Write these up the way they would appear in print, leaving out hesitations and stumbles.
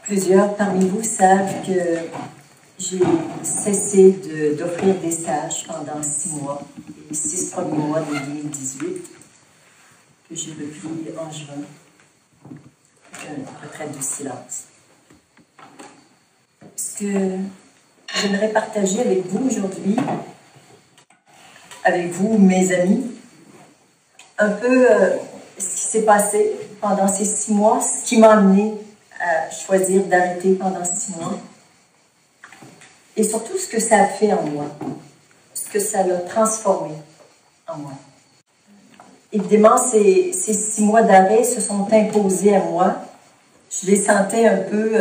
Plusieurs parmi vous savent que j'ai cessé d'offrir des stages pendant 6 mois, les 6 premiers mois de 2018, que j'ai repris en juin, une retraite de silence. Ce que j'aimerais partager avec vous aujourd'hui, avec vous, mes amis, un peu ce qui s'est passé pendant ces 6 mois, ce qui m'a amené à choisir d'arrêter pendant 6 mois, et surtout ce que ça a fait en moi, ce que ça l'a transformé en moi. Évidemment, ces 6 mois d'arrêt se sont imposés à moi. Je les sentais un peu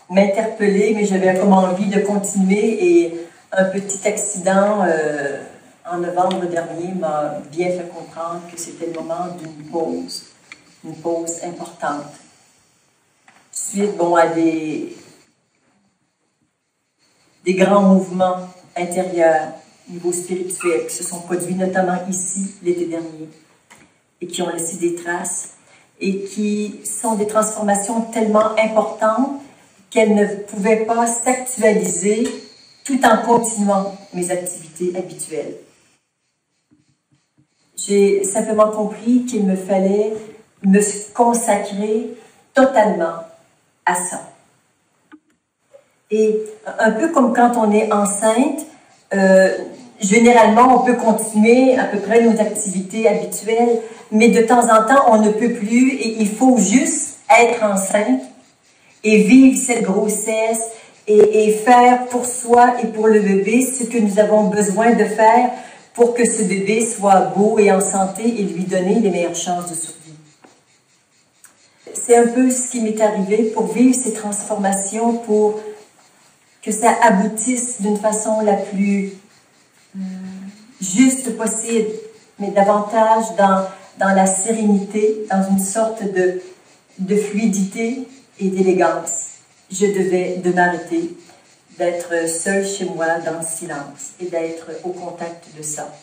m'interpeller, mais j'avais comme envie de continuer, et un petit accident en novembre dernier m'a bien fait comprendre que c'était le moment d'une pause importante. Suite à des grands mouvements intérieurs, au niveau spirituel, qui se sont produits notamment ici l'été dernier, et qui ont laissé des traces, et qui sont des transformations tellement importantes qu'elles ne pouvaient pas s'actualiser tout en continuant mes activités habituelles. J'ai simplement compris qu'il me fallait me consacrer totalement à ça. Et un peu comme quand on est enceinte, généralement on peut continuer à peu près nos activités habituelles, mais de temps en temps on ne peut plus, et il faut juste être enceinte et vivre cette grossesse et faire pour soi et pour le bébé ce que nous avons besoin de faire pour que ce bébé soit beau et en santé et lui donner les meilleures chances de survie. C'est un peu ce qui m'est arrivé pour vivre ces transformations, pour que ça aboutisse d'une façon la plus juste possible, mais davantage dans la sérénité, dans une sorte de fluidité et d'élégance. Je devais de m'arrêter, d'être seule chez moi dans le silence et d'être au contact de ça.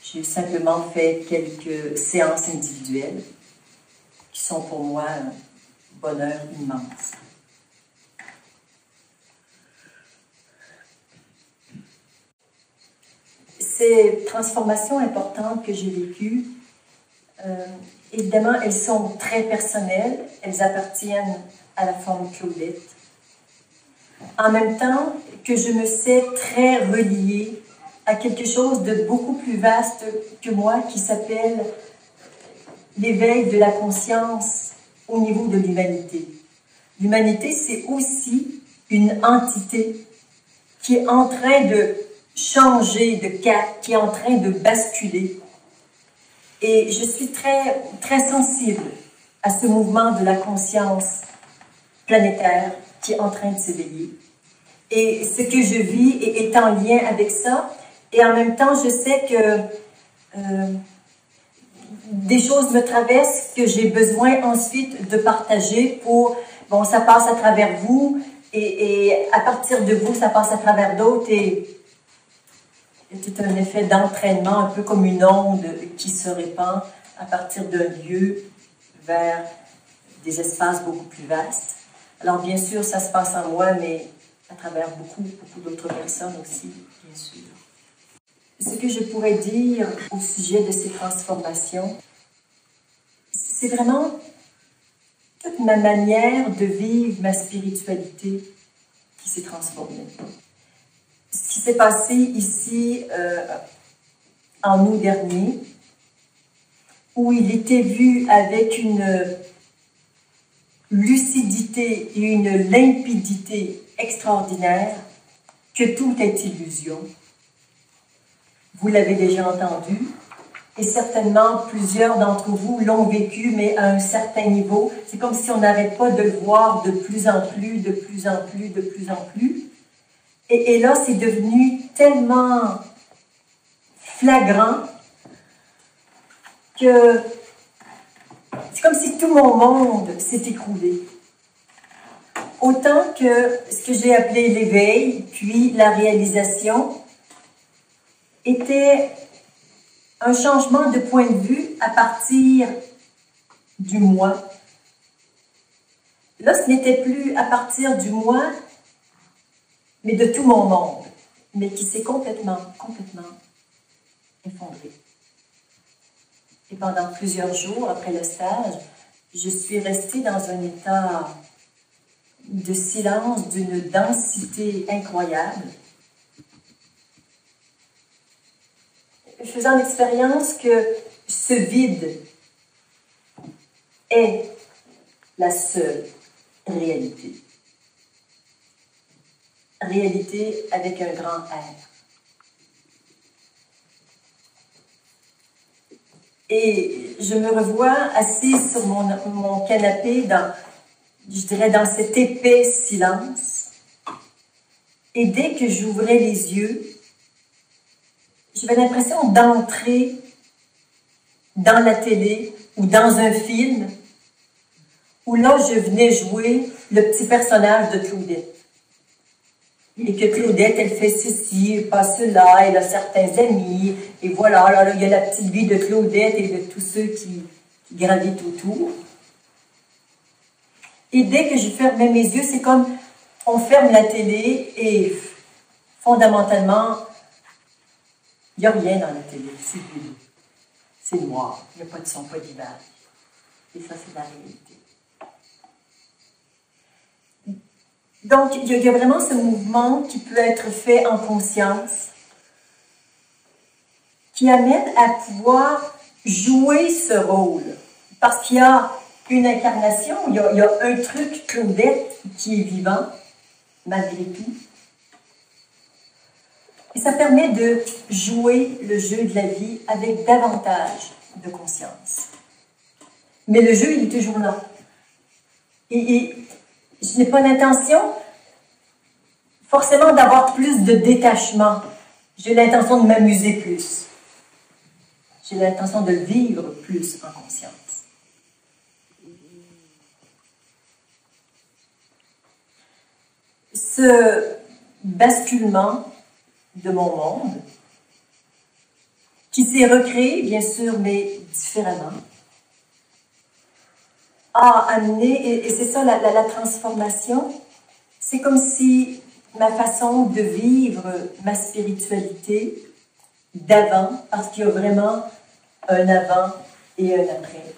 J'ai simplement fait quelques séances individuelles qui sont pour moi un bonheur immense. Ces transformations importantes que j'ai vécues, évidemment, elles sont très personnelles, elles appartiennent à la forme Claudette. En même temps que je me sais très reliée à quelque chose de beaucoup plus vaste que moi qui s'appelle l'éveil de la conscience au niveau de l'humanité. L'humanité, c'est aussi une entité qui est en train de changer de cap, qui est en train de basculer. Et je suis très, très sensible à ce mouvement de la conscience planétaire qui est en train de s'éveiller. Et ce que je vis est en lien avec ça. Et en même temps, je sais que des choses me traversent que j'ai besoin ensuite de partager pour... Bon, ça passe à travers vous, et à partir de vous, ça passe à travers d'autres, et c'est un effet d'entraînement, un peu comme une onde qui se répand à partir d'un lieu vers des espaces beaucoup plus vastes. Alors bien sûr, ça se passe en moi, mais à travers beaucoup d'autres personnes aussi, bien sûr. Ce que je pourrais dire au sujet de ces transformations, c'est vraiment toute ma manière de vivre ma spiritualité qui s'est transformée. Ce qui s'est passé ici en août dernier, où il était vu avec une lucidité et une limpidité extraordinaire que tout est illusion. Vous l'avez déjà entendu, et certainement plusieurs d'entre vous l'ont vécu, mais à un certain niveau. C'est comme si on n'arrête pas de le voir de plus en plus, de plus en plus, de plus en plus. Et là, c'est devenu tellement flagrant que c'est comme si tout mon monde s'est écroulé. Autant que ce que j'ai appelé l'éveil, puis la réalisation, était un changement de point de vue à partir du moi. là, ce n'était plus à partir du moi, mais de tout mon monde, mais qui s'est complètement effondré. Et pendant plusieurs jours après le stage, je suis restée dans un état de silence, d'une densité incroyable, faisant l'expérience que ce vide est la seule réalité. Réalité avec un grand R. Et je me revois assise sur mon canapé je dirais dans cet épais silence. Et dès que j'ouvrais les yeux, j'avais l'impression d'entrer dans la télé ou dans un film où là, je venais jouer le petit personnage de Claudette. Et que Claudette, elle fait ceci, pas cela, elle a certains amis, et voilà, là, il y a la petite vie de Claudette et de tous ceux qui gravitent autour. Et dès que je fermais mes yeux, c'est comme on ferme la télé et fondamentalement, il n'y a rien dans la télé, c'est bleu, c'est noir, il n'y a pas de son, pas d'image. Et ça, c'est la réalité. Donc, il y a vraiment ce mouvement qui peut être fait en conscience, qui amène à pouvoir jouer ce rôle. Parce qu'il y a une incarnation, il y a un truc, Claudette, qui est vivant, malgré tout. Et ça permet de jouer le jeu de la vie avec davantage de conscience. Mais le jeu, il est toujours là. Et je n'ai pas l'intention forcément d'avoir plus de détachement. J'ai l'intention de m'amuser plus. J'ai l'intention de vivre plus en conscience. Ce basculement de mon monde, qui s'est recréé, bien sûr, mais différemment, a amené, et c'est ça la transformation, c'est comme si ma façon de vivre ma spiritualité d'avant, parce qu'il y a vraiment un avant et un après.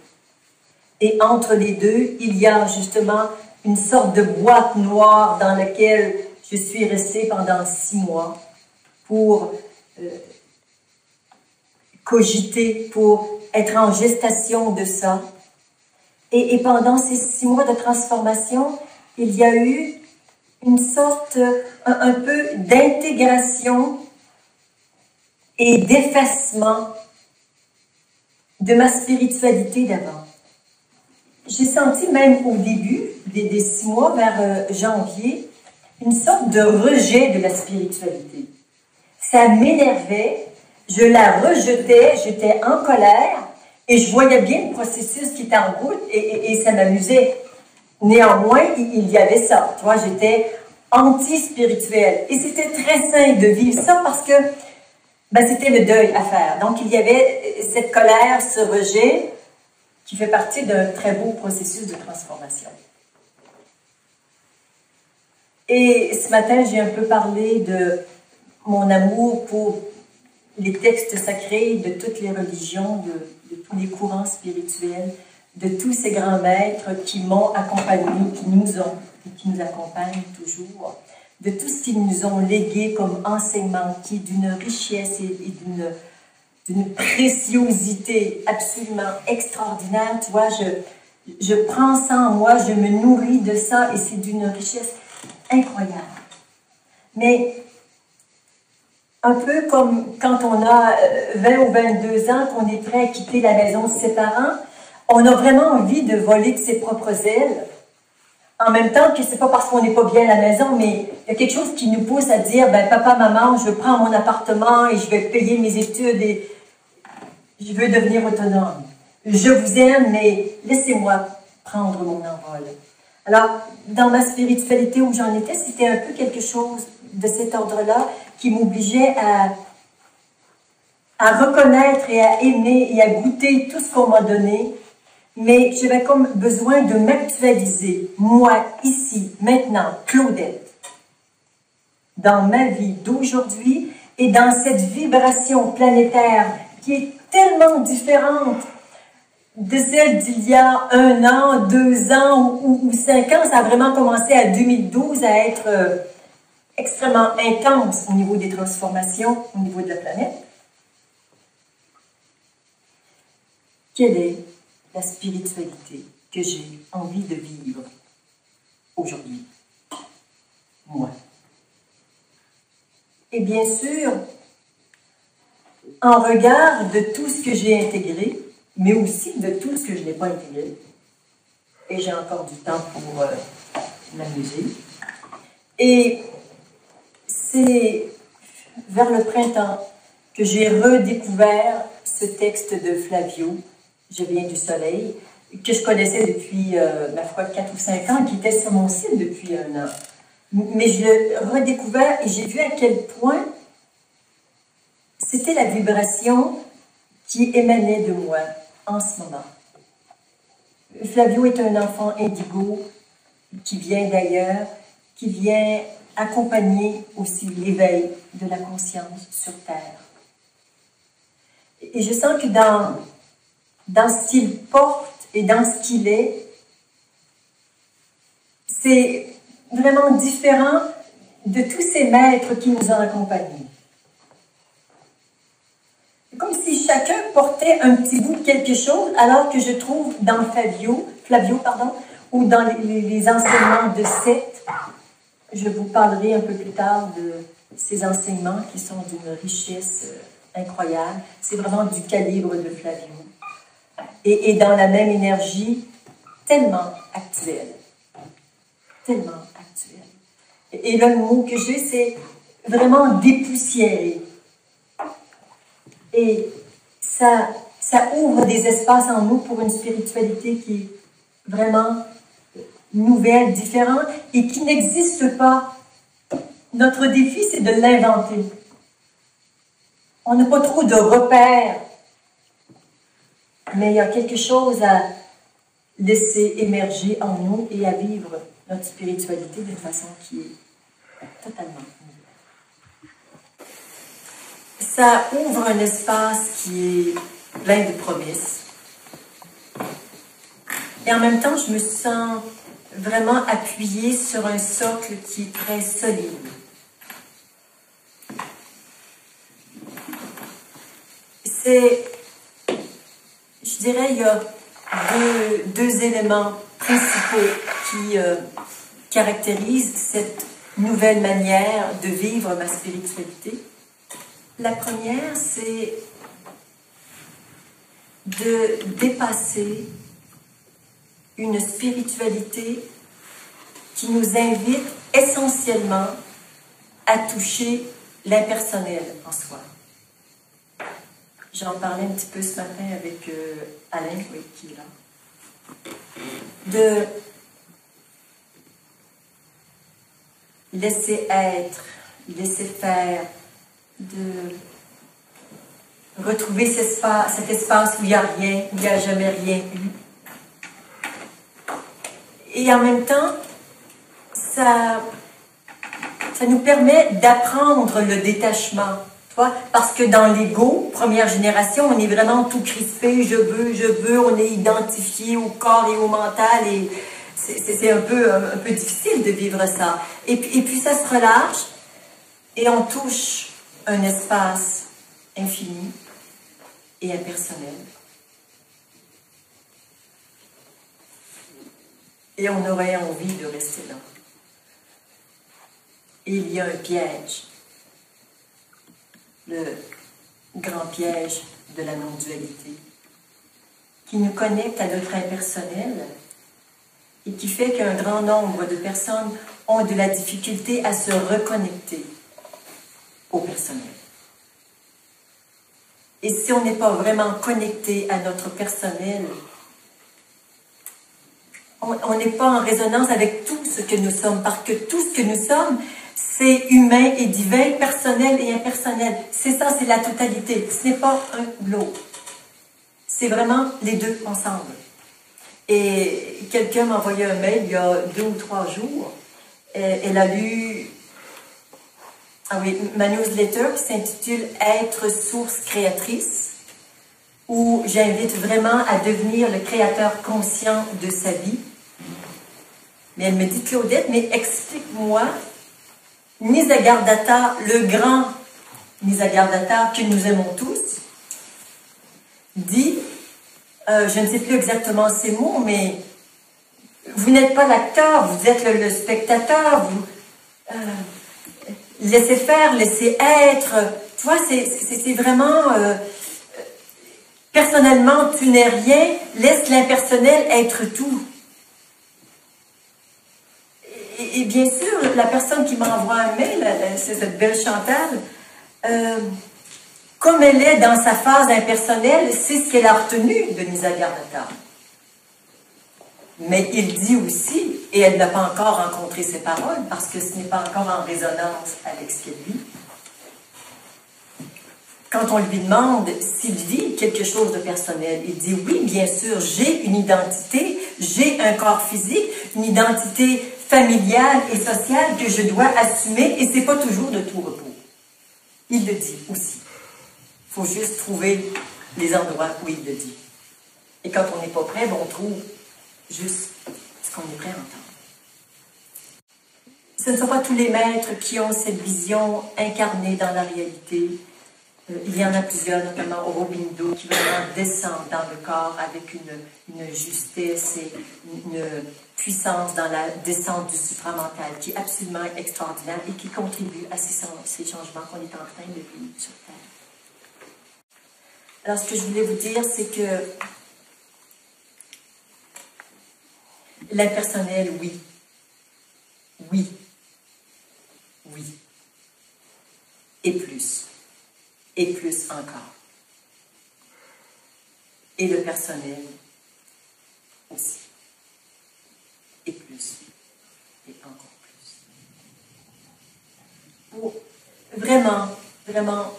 Et entre les deux, il y a justement une sorte de boîte noire dans laquelle je suis restée pendant 6 mois pour cogiter, pour être en gestation de ça. Et pendant ces 6 mois de transformation, il y a eu une sorte, un peu d'intégration et d'effacement de ma spiritualité d'avant. J'ai senti même au début des 6 mois, vers janvier, une sorte de rejet de la spiritualité. Ça m'énervait, je la rejetais, j'étais en colère, et je voyais bien le processus qui était en route et ça m'amusait. Néanmoins, il y avait ça. Tu vois, j'étais anti-spirituelle. Et c'était très sain de vivre ça parce que c'était le deuil à faire. Donc, il y avait cette colère, ce rejet qui fait partie d'un très beau processus de transformation. Et ce matin, j'ai un peu parlé de mon amour pour les textes sacrés de toutes les religions, de tous les courants spirituels, de tous ces grands maîtres qui m'ont accompagné, qui nous accompagnent toujours, de tout ce qu'ils nous ont légué comme enseignement, qui est d'une richesse et d'une préciosité absolument extraordinaire. Tu vois, je prends ça en moi, je me nourris de ça et c'est d'une richesse incroyable. Mais un peu comme quand on a 20 ou 22 ans, qu'on est prêt à quitter la maison de ses parents, on a vraiment envie de voler de ses propres ailes. En même temps que c'est pas parce qu'on n'est pas bien à la maison, mais il y a quelque chose qui nous pousse à dire, papa, maman, je prends mon appartement et je vais payer mes études et je veux devenir autonome. Je vous aime, mais laissez-moi prendre mon envol. Alors, dans ma spiritualité où j'en étais, c'était un peu quelque chose de cet ordre-là qui m'obligeait à reconnaître et à aimer et à goûter tout ce qu'on m'a donné mais j'avais comme besoin de m'actualiser, moi, ici, maintenant, Claudette, dans ma vie d'aujourd'hui et dans cette vibration planétaire qui est tellement différente de celle d'il y a 1 an, 2 ans ou 5 ans. Ça a vraiment commencé à 2012 à être extrêmement intense au niveau des transformations, au niveau de la planète. Quelle est la spiritualité que j'ai envie de vivre aujourd'hui? Moi. Et bien sûr, en regard de tout ce que j'ai intégré, mais aussi de tout ce que je n'ai pas intégré, et j'ai encore du temps pour m'amuser. Et c'est vers le printemps que j'ai redécouvert ce texte de Flavio, « Je viens du soleil », que je connaissais depuis, ma foi, 4 ou 5 ans, qui était sur mon site depuis 1 an. Mais je l'ai redécouvert et j'ai vu à quel point c'était la vibration qui émanait de moi en ce moment. Flavio est un enfant indigo qui vient d'ailleurs, qui vient accompagner aussi l'éveil de la conscience sur Terre. Et je sens que dans ce qu'il porte et dans ce qu'il est, c'est vraiment différent de tous ces maîtres qui nous ont accompagnés. Comme si chacun portait un petit bout de quelque chose, alors que je trouve dans Flavio, ou dans les enseignements de Seth, je vous parlerai un peu plus tard de ces enseignements qui sont d'une richesse incroyable. C'est vraiment du calibre de Flavio. Et dans la même énergie, tellement actuelle. Tellement actuelle. Et là, le mot que j'ai, c'est vraiment dépoussiérer. Et ça ouvre des espaces en nous pour une spiritualité qui est vraiment nouvelle, différente et qui n'existe pas. Notre défi, c'est de l'inventer. On n'a pas trop de repères, mais il y a quelque chose à laisser émerger en nous et à vivre notre spiritualité d'une façon qui est totalement nouvelle. Ça ouvre un espace qui est plein de promesses. Et en même temps, je me sens vraiment appuyée sur un socle qui est très solide. Je dirais, il y a deux éléments principaux qui caractérisent cette nouvelle manière de vivre ma spiritualité. La première, c'est de dépasser une spiritualité qui nous invite essentiellement à toucher l'impersonnel en soi. J'en parlais un petit peu ce matin avec Alain, oui, qui est là. De laisser être, laisser faire, de retrouver cet espace où il n'y a rien, où il n'y a jamais rien eu. Et en même temps, ça nous permet d'apprendre le détachement. Parce que dans l'ego, première génération, on est vraiment tout crispé, je veux, on est identifié au corps et au mental, et c'est un peu difficile de vivre ça. Et puis ça se relâche, et on touche un espace infini et impersonnel. Et on aurait envie de rester là. Et il y a un piège. Le grand piège de la non-dualité, qui nous connecte à notre impersonnel et qui fait qu'un grand nombre de personnes ont de la difficulté à se reconnecter au personnel. Et si on n'est pas vraiment connecté à notre personnel, on n'est pas en résonance avec tout ce que nous sommes, parce que tout ce que nous sommes, c'est humain et divin, personnel et impersonnel. C'est ça, c'est la totalité. Ce n'est pas un ou l'autre. C'est vraiment les deux ensemble. Et quelqu'un m'a envoyé un mail il y a 2 ou 3 jours. Elle a lu ma newsletter qui s'intitule « Être source créatrice », où j'invite vraiment à devenir le créateur conscient de sa vie. Mais elle me dit, Claudette, mais explique-moi, Nisargadatta, le grand Nisargadatta que nous aimons tous, dit, je ne sais plus exactement ces mots, mais vous n'êtes pas l'acteur, vous êtes le spectateur, vous laissez faire, laissez être. Tu vois, c'est vraiment, personnellement, tu n'es rien, laisse l'impersonnel être tout. Et bien sûr, la personne qui m'envoie un mail, c'est cette belle Chantal, comme elle est dans sa phase impersonnelle, c'est ce qu'elle a retenu de Nisargadatta. Mais il dit aussi, et elle n'a pas encore rencontré ses paroles, parce que ce n'est pas encore en résonance avec ce qu'elle vit. Quand on lui demande s'il vit quelque chose de personnel, il dit oui, bien sûr, j'ai une identité, j'ai un corps physique, une identité familiale et sociale que je dois assumer, et c'est pas toujours de tout repos. Il le dit aussi. Il faut juste trouver les endroits où il le dit. Et quand on n'est pas prêt, on trouve juste ce qu'on est prêt à entendre. Ce ne sont pas tous les maîtres qui ont cette vision incarnée dans la réalité. Il y en a plusieurs, notamment Aurobindo, qui vraiment descendent dans le corps avec une justesse et une puissance dans la descente du supramental qui est absolument extraordinaire et qui contribue à ces changements qu'on est en train de vivre sur Terre. Alors, ce que je voulais vous dire, c'est que l'impersonnel, oui. Oui. Oui. Et plus. Et plus encore. Et le personnel aussi. Et plus. Et encore plus. Pour vraiment, vraiment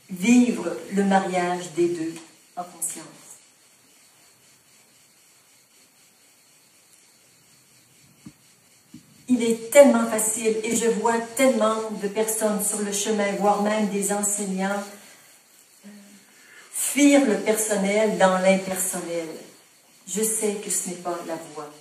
vivre le mariage des deux en conscience. Il est tellement facile, et je vois tellement de personnes sur le chemin, voire même des enseignants, fuir le personnel dans l'impersonnel. Je sais que ce n'est pas la voie,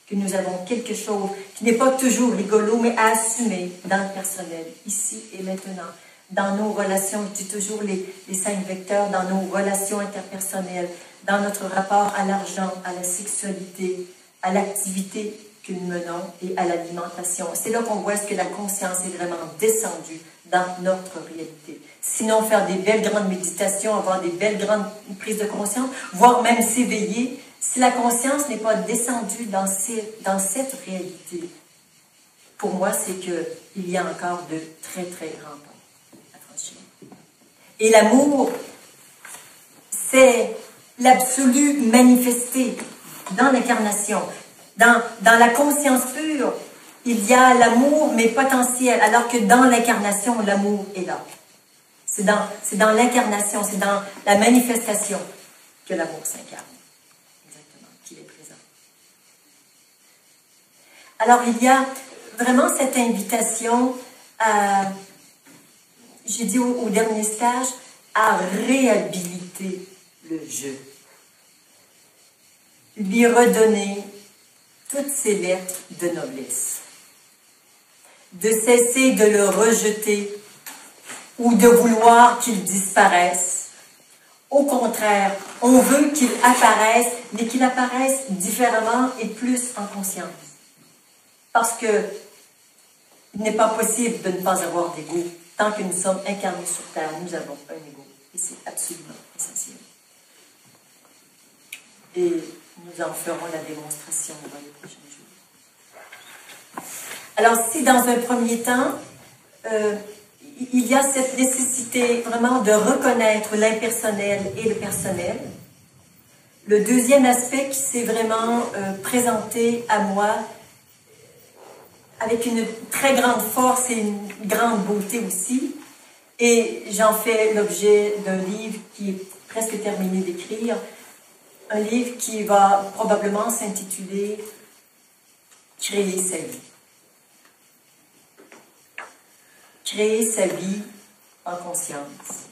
que nous avons quelque chose qui n'est pas toujours rigolo, mais à assumer dans le personnel, ici et maintenant. Dans nos relations, je dis toujours les 5 vecteurs, dans nos relations interpersonnelles, dans notre rapport à l'argent, à la sexualité, à l'activité que nous menons et à l'alimentation. C'est là qu'on voit ce que la conscience est vraiment descendue dans notre réalité. Sinon, faire des belles grandes méditations, avoir des belles grandes prises de conscience, voire même s'éveiller, si la conscience n'est pas descendue dans cette réalité, pour moi, c'est qu'il y a encore de très, très grands pas à franchir. Et l'amour, c'est l'absolu manifesté dans l'incarnation. Dans la conscience pure, il y a l'amour, mais potentiel, alors que dans l'incarnation, l'amour est là. C'est dans l'incarnation, c'est dans la manifestation que l'amour s'incarne. Exactement, qu'il est présent. Alors, il y a vraiment cette invitation à, j'ai dit au dernier stage, à réhabiliter le jeu. Lui redonner toutes ses lettres de noblesse. De cesser de le rejeter ou de vouloir qu'il disparaisse. Au contraire, on veut qu'il apparaisse, mais qu'il apparaisse différemment et plus en conscience. Parce que il n'est pas possible de ne pas avoir d'ego. Tant que nous sommes incarnés sur Terre, nous avons un ego. Et c'est absolument essentiel. Et nous en ferons la démonstration dans les prochains jours. Alors, si dans un premier temps, il y a cette nécessité vraiment de reconnaître l'impersonnel et le personnel, le deuxième aspect qui s'est vraiment présenté à moi avec une très grande force et une grande beauté aussi, et j'en fais l'objet d'un livre qui est presque terminé d'écrire, un livre qui va probablement s'intituler « Créer sa vie ». Créer sa vie en conscience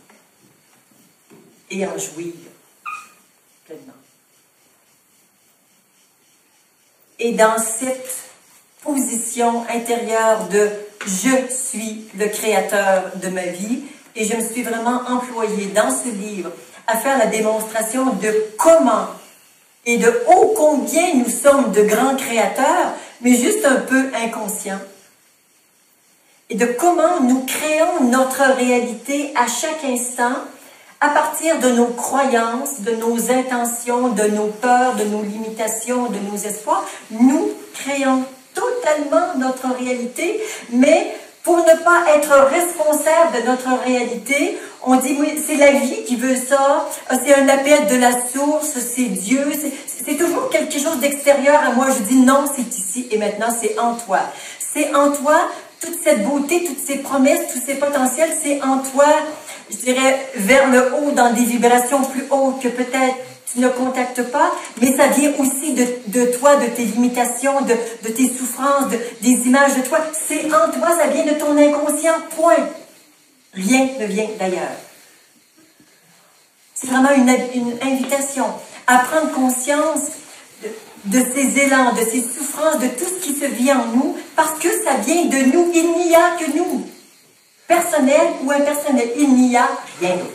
et en jouir pleinement. Et dans cette position intérieure de « je suis le créateur de ma vie », et je me suis vraiment employée dans ce livre à faire la démonstration de comment et de ô combien nous sommes de grands créateurs, mais juste un peu inconscients. Et de comment nous créons notre réalité à chaque instant à partir de nos croyances, de nos intentions, de nos peurs, de nos limitations, de nos espoirs. Nous créons totalement notre réalité, mais pour ne pas être responsable de notre réalité, on dit oui, c'est la vie qui veut ça, c'est un appel de la source, c'est Dieu, c'est toujours quelque chose d'extérieur à moi. Je dis non, c'est ici et maintenant, c'est en toi. C'est en toi, toute cette beauté, toutes ces promesses, tous ces potentiels, c'est en toi, je dirais, vers le haut, dans des vibrations plus hautes que peut-être tu ne contactes pas, mais ça vient aussi de toi, de tes limitations, de tes souffrances, des images de toi. C'est en toi, ça vient de ton inconscient, point. Rien ne vient d'ailleurs. C'est vraiment une invitation à prendre conscience de ces élans, de ces souffrances, de tout ce qui se vit en nous, parce que ça vient de nous. Il n'y a que nous. Personnel ou impersonnel, il n'y a rien d'autre.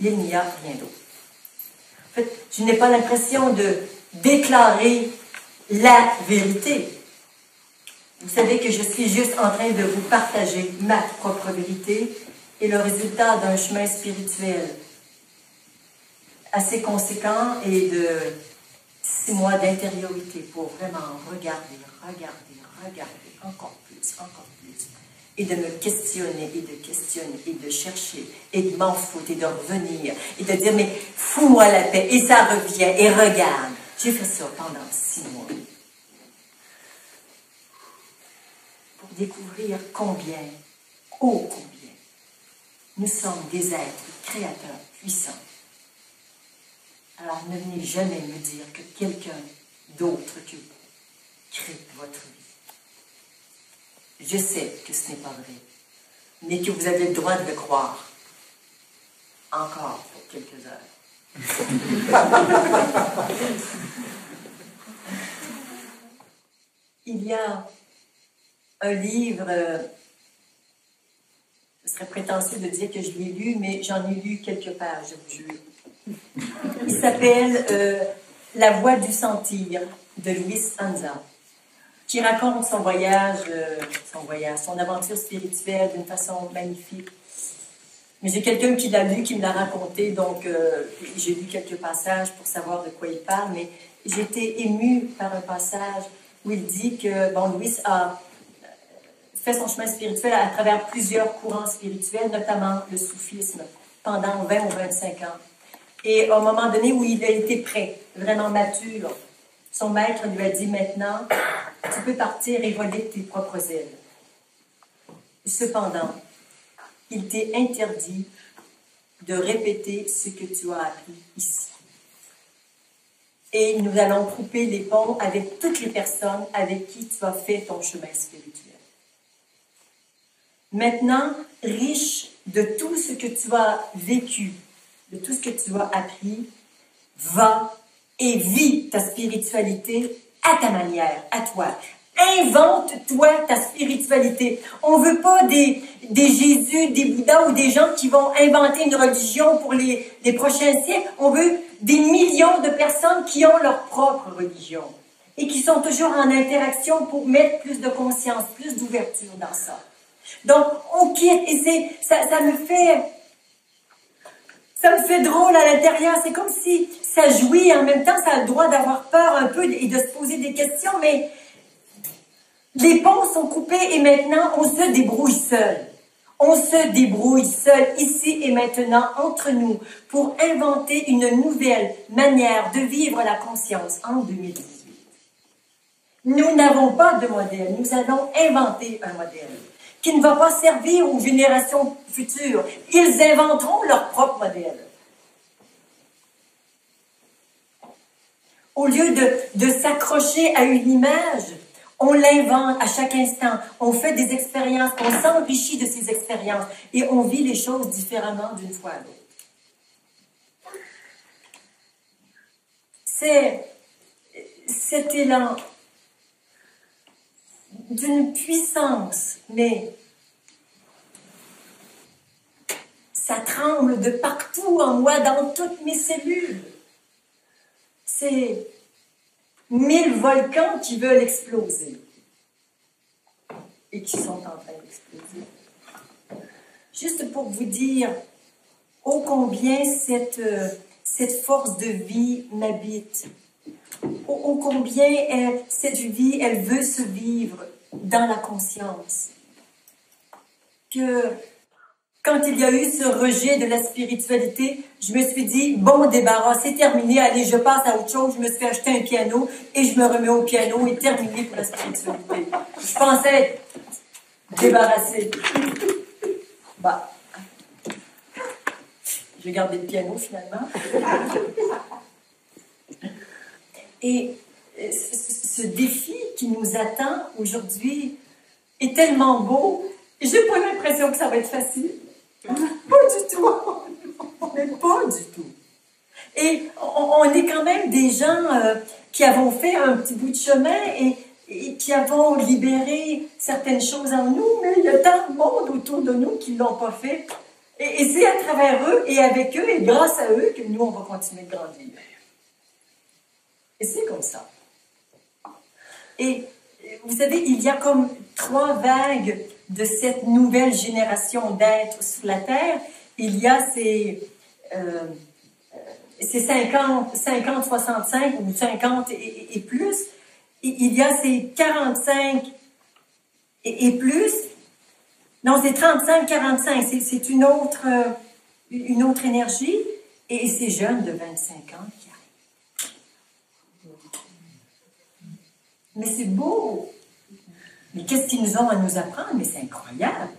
Il n'y a rien d'autre. En fait, je n'ai pas l'impression de déclarer la vérité. Vous savez que je suis juste en train de vous partager ma propre vérité et le résultat d'un chemin spirituel assez conséquent et de 6 mois d'intériorité pour vraiment regarder encore plus, et de me questionner, et de chercher, et de m'en foutre, et de revenir, et de dire, mais fous-moi la paix, et ça revient, et regarde. J'ai fait ça pendant 6 mois. Pour découvrir combien, oh combien, nous sommes des êtres créateurs puissants. Alors ne venez jamais me dire que quelqu'un d'autre que vous crée votre vie. Je sais que ce n'est pas vrai, mais que vous avez le droit de le croire. Encore pour quelques heures. Il y a un livre, ce serait prétentieux de dire que je l'ai lu, mais j'en ai lu quelques pages, je vous jure. Il s'appelle La Voix du Sentir de Luis Anza, qui raconte son voyage, son aventure spirituelle d'une façon magnifique. Mais j'ai quelqu'un qui l'a lu, qui me l'a raconté, donc j'ai lu quelques passages pour savoir de quoi il parle, mais j'ai été émue par un passage où il dit que, bon, Luis a fait son chemin spirituel à travers plusieurs courants spirituels, notamment le soufisme, pendant 20 ou 25 ans. Et à un moment donné où il a été prêt, vraiment mature, son maître lui a dit, maintenant, tu peux partir et voler tes propres ailes. Cependant, il t'est interdit de répéter ce que tu as appris ici. Et nous allons couper les ponts avec toutes les personnes avec qui tu as fait ton chemin spirituel. Maintenant, riche de tout ce que tu as vécu, de tout ce que tu as appris, va et vis ta spiritualité à ta manière, à toi. Invente-toi ta spiritualité. On ne veut pas des Jésus, des Bouddhas ou des gens qui vont inventer une religion pour les prochains siècles. On veut des millions de personnes qui ont leur propre religion et qui sont toujours en interaction pour mettre plus de conscience, plus d'ouverture dans ça. Donc, on quitte et ça me fait drôle à l'intérieur. C'est comme si ça jouit en même temps, ça a le droit d'avoir peur un peu et de se poser des questions, mais les ponts sont coupés et maintenant, on se débrouille seul. On se débrouille seul, ici et maintenant, entre nous, pour inventer une nouvelle manière de vivre la conscience en 2018. Nous n'avons pas de modèle, nous allons inventer un modèle qui ne va pas servir aux générations futures. Ils inventeront leur propre modèle. Au lieu de s'accrocher à une image, on l'invente à chaque instant. On fait des expériences, on s'enrichit de ces expériences et on vit les choses différemment d'une fois à l'autre. C'est cet élan d'une puissance, mais ça tremble de partout en moi, dans toutes mes cellules. C'est 1000 volcans qui veulent exploser et qui sont en train d'exploser. Juste pour vous dire ô combien cette force de vie m'habite, ô combien cette vie, elle veut se vivre dans la conscience. Que quand il y a eu ce rejet de la spiritualité, je me suis dit, bon, débarras, c'est terminé, allez, je passe à autre chose. Je me suis fait acheter un piano et je me remets au piano et terminé pour la spiritualité. Je pensais être débarrassée. Bah, j'ai gardé le piano finalement. Et ce défi qui nous attend aujourd'hui est tellement beau. J'ai pas l'impression que ça va être facile. Pas du tout. Mais pas du tout. Et on est quand même des gens qui avons fait un petit bout de chemin et qui avons libéré certaines choses en nous, mais il y a tant de monde autour de nous qui ne l'ont pas fait. Et c'est à travers eux et avec eux et grâce à eux que nous, on va continuer de grandir. Et c'est comme ça. Et vous savez, il y a comme 3 vagues de cette nouvelle génération d'êtres sur la Terre. Il y a ces 50, 65 ou 50 et plus. Il y a ces 45 et plus. Non, c'est 35, 45. C'est une autre énergie. Et ces jeunes de 25 ans qui arrivent. Mais c'est beau. Mais qu'est-ce qu'ils nous ont à nous apprendre? Mais c'est incroyable.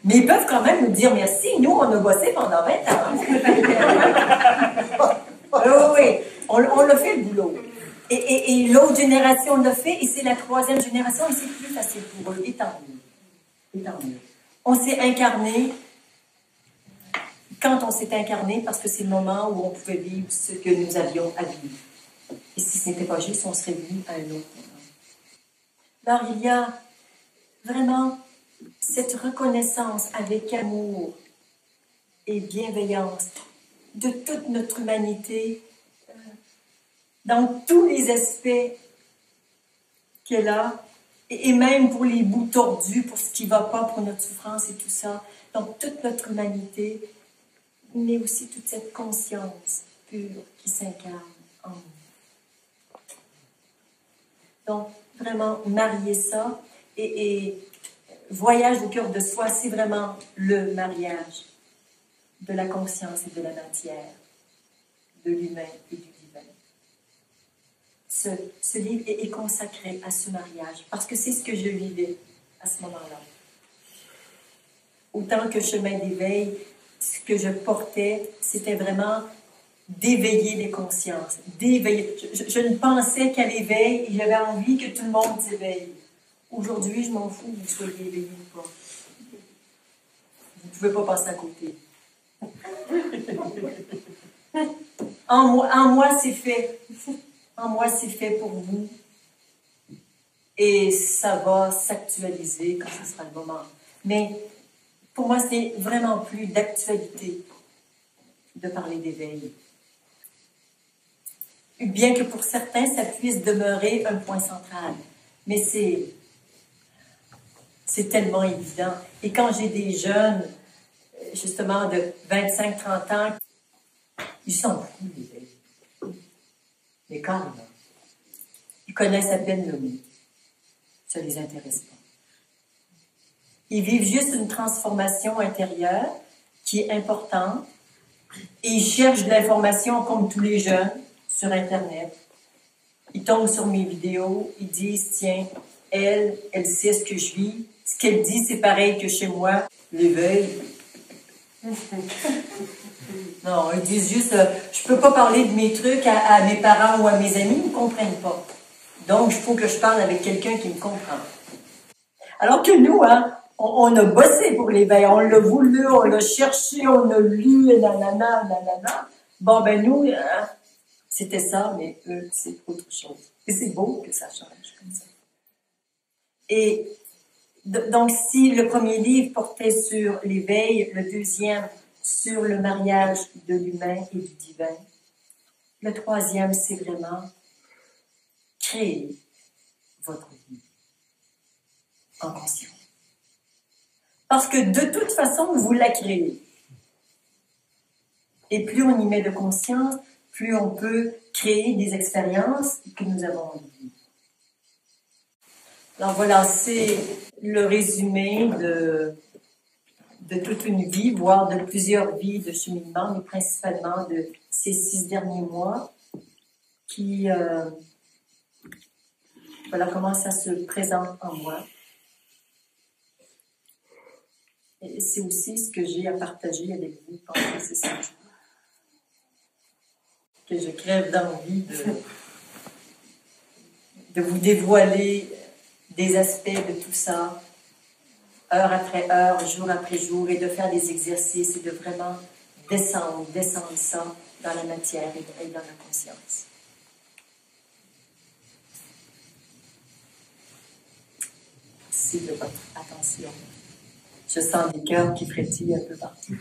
Mais ils peuvent quand même nous dire merci. Nous, on a bossé pendant 20 ans. Oui, on l'a fait le boulot. Et l'autre génération l'a fait, et c'est la 3e génération, et c'est plus facile pour eux. Et tant mieux. Et tant mieux. On s'est incarné quand on s'est incarné, parce que c'est le moment où on pouvait vivre ce que nous avions à vivre. Et si ce n'était pas juste, on serait venu à un autre moment. Alors, il y a vraiment cette reconnaissance avec amour et bienveillance de toute notre humanité, dans tous les aspects qu'elle a, et même pour les bouts tordus, pour ce qui ne va pas, pour notre souffrance et tout ça. Donc, toute notre humanité, mais aussi toute cette conscience pure qui s'incarne en nous. Donc, vraiment marier ça et voyage au cœur de soi, c'est vraiment le mariage de la conscience et de la matière, de l'humain et du divin. Ce livre est consacré à ce mariage parce que c'est ce que je vivais à ce moment-là. Autant que chemin d'éveil, ce que je portais, c'était vraiment d'éveiller les consciences, d'éveiller. Je ne pensais qu'à l'éveil et j'avais envie que tout le monde s'éveille. Aujourd'hui, je m'en fous que vous soyez éveillés ou pas. Vous ne pouvez pas passer à côté. En moi, c'est fait. En moi, c'est fait pour vous. Et ça va s'actualiser quand ce sera le moment. Mais pour moi, c'est vraiment plus d'actualité de parler d'éveil. Bien que pour certains, ça puisse demeurer un point central. Mais c'est tellement évident. Et quand j'ai des jeunes, justement de 25-30 ans, ils s'en foutent d'éveil. Mais carrément. Ils connaissent à peine le mot. Ça ne les intéresse pas. Ils vivent juste une transformation intérieure qui est importante et ils cherchent de l'information comme tous les jeunes sur Internet. Ils tombent sur mes vidéos, ils disent, tiens, elle sait ce que je vis. Ce qu'elle dit, c'est pareil que chez moi. L'éveil, Non, ils disent juste, je peux pas parler de mes trucs à mes parents ou à mes amis, ils ne comprennent pas. Donc, il faut que je parle avec quelqu'un qui me comprend. Alors que nous, hein, on a bossé pour l'éveil, on l'a voulu, on l'a cherché, on a lu, nanana, nanana. Bon, ben nous, hein, c'était ça, mais eux, c'est autre chose. Et c'est beau que ça change comme ça. Et donc, si le premier livre portait sur l'éveil, le deuxième sur le mariage de l'humain et du divin, le troisième, c'est vraiment créer votre vie en conscience. Parce que de toute façon, vous la créez. Et plus on y met de conscience, plus on peut créer des expériences que nous avons envie de vivre. Alors voilà, c'est le résumé de toute une vie, voire de plusieurs vies de cheminement, mais principalement de ces 6 derniers mois qui, voilà comment ça se présente en moi. Et c'est aussi ce que j'ai à partager avec vous pendant ces 5 jours. Que je crève d'envie de vous dévoiler des aspects de tout ça, heure après heure, jour après jour, et de faire des exercices et de vraiment descendre ça dans la matière et dans la conscience. Merci de votre attention. Je sens des cœurs qui frétillent un peu partout.